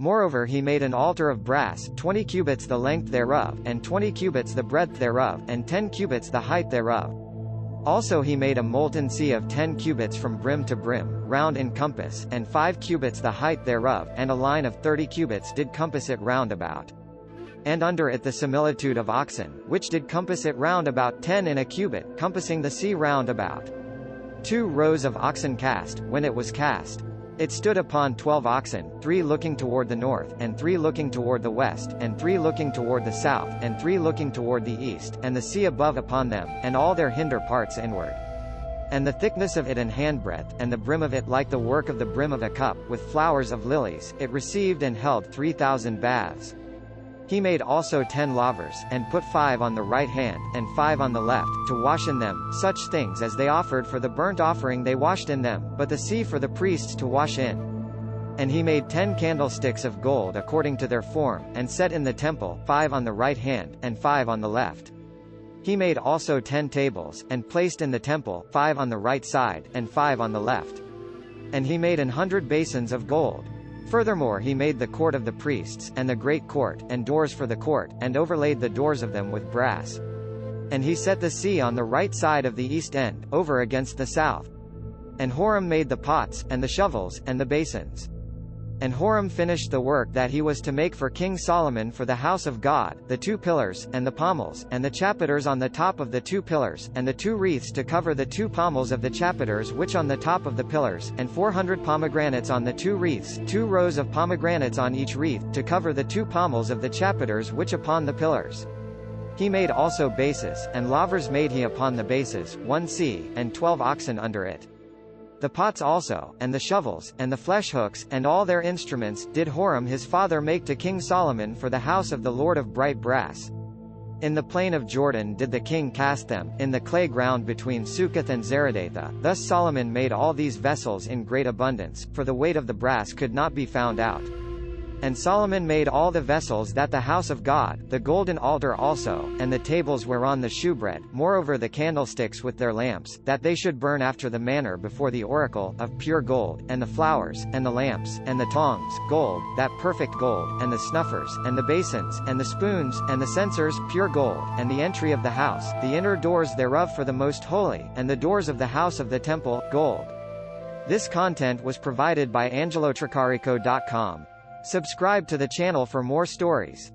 Moreover he made an altar of brass, 20 cubits the length thereof, and 20 cubits the breadth thereof, and 10 cubits the height thereof. Also he made a molten sea of 10 cubits from brim to brim, round in compass, and 5 cubits the height thereof, and a line of 30 cubits did compass it round about. And under it the similitude of oxen, which did compass it round about 10 in a cubit, compassing the sea round about. 2 rows of oxen cast, when it was cast. It stood upon 12 oxen, 3 looking toward the north, and 3 looking toward the west, and 3 looking toward the south, and 3 looking toward the east, and the sea above upon them, and all their hinder parts inward. And the thickness of it an handbreadth, and the brim of it like the work of the brim of a cup, with flowers of lilies, it received and held 3,000 baths. He made also 10 lavers, and put 5 on the right hand, and 5 on the left, to wash in them, such things as they offered for the burnt offering they washed in them, but the sea for the priests to wash in. And he made 10 candlesticks of gold according to their form, and set in the temple, 5 on the right hand, and 5 on the left. He made also 10 tables, and placed in the temple, 5 on the right side, and 5 on the left. And he made 100 basons of gold. Furthermore he made the court of the priests, and the great court, and doors for the court, and overlaid the doors of them with brass. And he set the sea on the right side of the east end, over against the south. And Huram made the pots, and the shovels, and the basins. And Huram finished the work that he was to make for King Solomon for the house of God, the 2 pillars, and the pommels, and the chapiters on the top of the 2 pillars, and the 2 wreaths to cover the 2 pommels of the chapiters which on the top of the pillars, and 400 pomegranates on the 2 wreaths, 2 rows of pomegranates on each wreath, to cover the 2 pommels of the chapiters which upon the pillars. He made also bases, and lavers made he upon the bases, 1 sea, and 12 oxen under it. The pots also, and the shovels, and the fleshhooks, and all their instruments, did Huram his father make to King Solomon for the house of the Lord of bright brass. In the plain of Jordan did the king cast them, in the clay ground between Succoth and Zeredathah. Thus Solomon made all these vessels in great abundance, for the weight of the brass could not be found out. And Solomon made all the vessels that the house of God, the golden altar also, and the tables whereon the shewbread, moreover the candlesticks with their lamps, that they should burn after the manner before the oracle, of pure gold, and the flowers, and the lamps, and the tongs, gold, that perfect gold, and the snuffers, and the basins, and the spoons, and the censers, pure gold, and the entry of the house, the inner doors thereof for the most holy, and the doors of the house of the temple, gold. This content was provided by angelotricarico.com. Subscribe to the channel for more stories.